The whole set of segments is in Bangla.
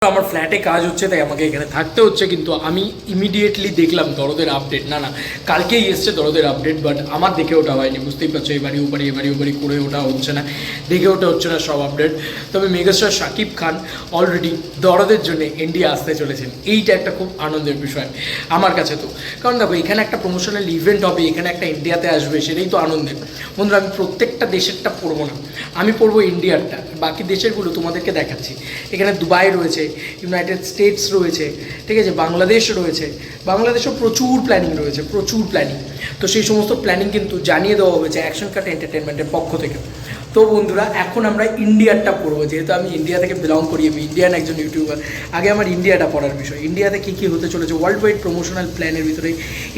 আমার ফ্ল্যাটে কাজ হচ্ছে তাই আমাকে এখানে থাকতে হচ্ছে, কিন্তু আমি ইমিডিয়েটলি দেখলাম দরদের আপডেট। না কালকেই এসছে দরদের আপডেট, বাট আমার দেখে ওটা হয়নি, বুঝতেই পারছো। এবারই ওপারি করে ওটা হচ্ছে না, দেখে ওটা হচ্ছে না সব আপডেট। তবে মেগাস্টার শাকিব খান অলরেডি দরদের জন্য ইন্ডিয়া আসতে চলেছেন, এইটা একটা খুব আনন্দের বিষয় আমার কাছে। তো কারণ দেখো, এখানে একটা প্রমোশনাল ইভেন্ট হবে, এখানে একটা ইন্ডিয়াতে আসবে, সেটাই তো আনন্দের। বন্ধুরা, আমি প্রত্যেকটা দেশেরটা পড়বো না, আমি পড়বো ইন্ডিয়ারটা। বাকি দেশেরগুলো তোমাদেরকে দেখাচ্ছি। এখানে দুবাই রয়েছে, ইউনাইটেড স্টেটস রয়েছে, ঠিক আছে, বাংলাদেশ রয়েছে। বাংলাদেশেও প্রচুর প্ল্যানিং রয়েছে, প্রচুর প্ল্যানিং। তো সেই সমস্ত প্ল্যানিং কিন্তু জানিয়ে দেওয়া হয়েছে অ্যাকশন কাট এন্টারটেনমেন্টের পক্ষ থেকে। তো বন্ধুরা, এখন আমরা ইন্ডিয়ারটা পড়বো, যেহেতু আমি ইন্ডিয়া থেকে বিলং করি, আমি ইন্ডিয়ান একজন ইউটিউবার। আগে আমার ইন্ডিয়াটা পড়ার বিষয়, ইন্ডিয়াতে কী কী হতে চলেছে ওয়ার্ল্ড ওয়াইড প্রমোশনাল প্ল্যানের ভিতরে।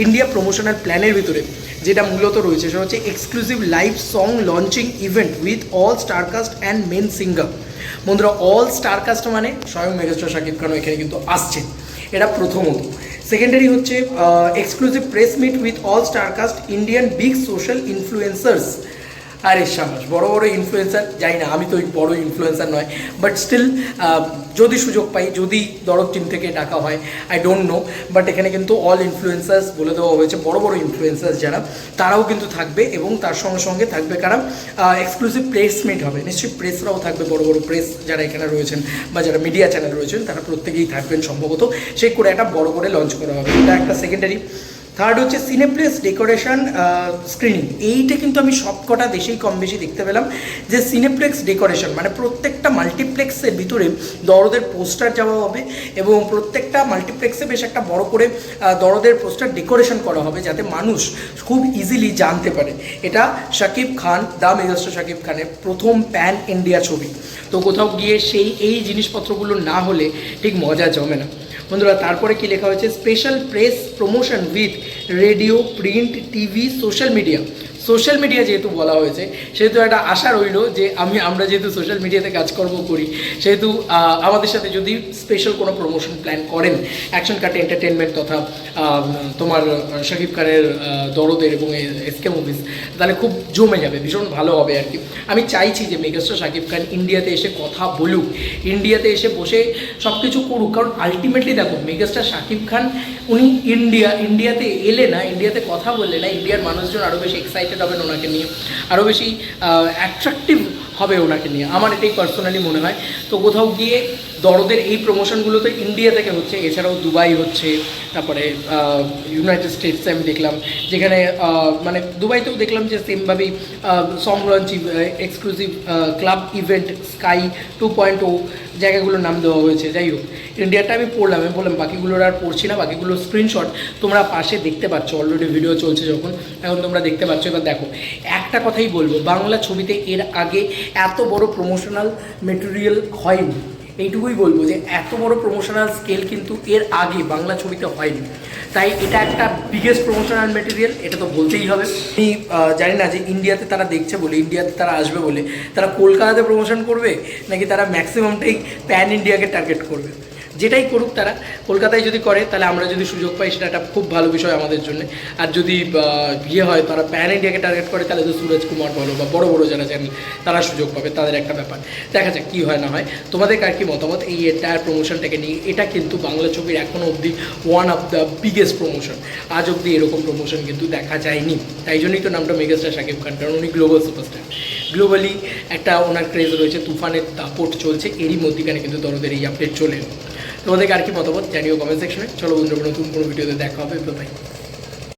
ইন্ডিয়া প্রমোশনাল প্ল্যানের ভিতরে যেটা মূলত রয়েছে সেটা হচ্ছে exclusive live song launching event with all star cast and main singer. বন্ধুরা, অল স্টারকাস্ট মানে স্বয়ং মেগাস্টার শাকিব খানও এখানে কিন্তু আসছেন, এটা প্রথমত। সেকেন্ডারি হচ্ছে exclusive press meet with all star cast Indian big social influencers. আরে সাবাস, বড় বড় ইনফ্লুয়েন্সার, জানি না, আমি তো ওই বড় ইনফ্লুয়েন্সার নয়, বাট স্টিল যদি সুযোগ পাই, যদি দরদ টিম থেকে ডাকা হয়, আই ডোন্ট নো, বাট এখানে কিন্তু অল ইনফ্লুয়েন্সার্স বলে দেওয়া হয়েছে। বড় বড় ইনফ্লুয়েন্সার্স যারা, তারাও কিন্তু থাকবে, এবং তার সঙ্গে সঙ্গে থাকবে কারা, এক্সক্লুসিভ প্রেস মিট হবে, নিশ্চয়ই প্রেসরাও থাকবে। বড় বড় প্রেস যারা এখানে রয়েছেন বা যারা মিডিয়া চ্যানেল রয়েছেন, তারা প্রত্যেকেই থাকবেন সম্ভবত। সেই করে একটা বড় করে লঞ্চ করা হবে, এটা একটা সেকেন্ডারি। থার্ড হচ্ছে সিনেপ্লেক্স ডেকোরেশন স্ক্রিনিং। এইটা কিন্তু আমি সবকটা দেশেই কম বেশি দেখতে পেলাম, যে সিনেপ্লেক্স ডেকোরেশন মানে প্রত্যেকটা মাল্টিপ্লেক্সের ভিতরে দরদের পোস্টার যাওয়া হবে, এবং প্রত্যেকটা মাল্টিপ্লেক্সে বেশ একটা বড় করে দরদের পোস্টার ডেকোরেশন করা হবে, যাতে মানুষ খুব ইজিলি জানতে পারে এটা শাকিব খান, দ্য মেগাস্টার শাকিব খানের প্রথম প্যান ইন্ডিয়া ছবি। তো কোথাও গিয়ে এই জিনিসপত্রগুলো না হলে ঠিক মজা জমে না। বন্ধুরা, তারপরে কি লেখা হয়েছে, special press promotion with radio, print, TV, social media. Social media যেহেতু বলা হয়েছে, সেহেতু একটা আশা রইল যে আমরা যেহেতু সোশ্যাল মিডিয়াতে কাজকর্ম করি, সেহেতু আমাদের সাথে যদি স্পেশাল কোনো প্রমোশন প্ল্যান করেন অ্যাকশন কাট এন্টারটেনমেন্ট তথা তোমার শাকিব খানের দরদের এবং এসকে মুভিজ, তাহলে খুব জমে যাবে, ভীষণ ভালো হবে আর কি। আমি চাইছি যে মেগাস্টার শাকিব খান ইন্ডিয়াতে এসে কথা বলুক, ইন্ডিয়াতে এসে বসে সব কিছু করুক। কারণ আলটিমেটলি দেখো, মেগাস্টার শাকিব খান উনি ইন্ডিয়াতে এলে না, ইন্ডিয়াতে কথা বললে না, ইন্ডিয়ার মানুষজন আরও বেশি এক্সাইটেড হবেন ওনাকে নিয়ে, আরও বেশি অ্যাট্রাকটিভ হবে ওনাকে নিয়ে, আমার এটাই পার্সোনালি মনে হয়। তো কোথাও গিয়ে দরদের এই প্রমোশনগুলো তো ইন্ডিয়া থেকে হচ্ছে, এছাড়াও দুবাই হচ্ছে, তারপরে ইউনাইটেড স্টেটসে আমি দেখলাম, যেখানে মানে দুবাইতেও দেখলাম যে সেমভাবেই song launch, exclusive club event, sky 2.0 জায়গাগুলোর নাম দেওয়া হয়েছে। যাই হোক, ইন্ডিয়াটা আমি বললাম বাকিগুলোর আর পড়ছি না, বাকিগুলোর স্ক্রিনশট তোমরা পাশে দেখতে পাচ্ছ, অলরেডি ভিডিও চলছে যখন, এখন তোমরা দেখতে পাচ্ছ। এবার দেখো, একটা কথাই বলবো, বাংলা ছবিতে এর আগে এত বড় প্রমোশনাল মেটেরিয়াল হয়নি, এইটুকুই বলবো যে এত বড় প্রমোশনাল স্কেল কিন্তু এর আগে বাংলা ছবিতে হয়নি। তাই এটা একটা বিগেস্ট প্রমোশনাল মেটেরিয়াল, এটা তো বলতেই হবে। আমি জানি না যে ইন্ডিয়াতে তারা দেখছে বলে, ইন্ডিয়াতে তারা আসবে বলে তারা কলকাতাতে প্রমোশন করবে, নাকি তারা ম্যাক্সিমামটাই প্যান ইন্ডিয়াকে টার্গেট করবে। যেটাই করুক তারা, কলকাতায় যদি করে তাহলে আমরা যদি সুযোগ পাই, সেটা একটা খুব ভালো বিষয় আমাদের জন্য। আর যদি হয় তারা প্যান ইন্ডিয়াকে টার্গেট করে, তাহলে তো সুরজ কুমার বলো বা বড় বড় যারা চ্যানেল, তারা সুযোগ পাবে, তাদের একটা ব্যাপার। দেখা যাক কী হয় না হয়। তোমাদের কার কী মতামত এই এন্টায়ার প্রমোশনটাকে নিয়ে? এটা কিন্তু বাংলা ছবির এখনও অবধি one of the biggest promotion. আজ অবধি এরকম প্রমোশন কিন্তু দেখা যায়নি, তাই জন্যই তো নামটা মেগাস্টার শাকিব খান, কারণ উনি গ্লোবাল সুপারস্টার। গ্লোবালি একটা ওনার ক্রেজ রয়েছে, তুফানের দাপট চলছে, এরই মধ্যিখানে কিন্তু দরদের এই আপডেট চলে। তোমাদের আর কি মতামত জানিও কমেন্ট সেকশনে। চলো বন্ধুরা, নতুন কোনো ভিডিওতে দেখা হবে, বাই।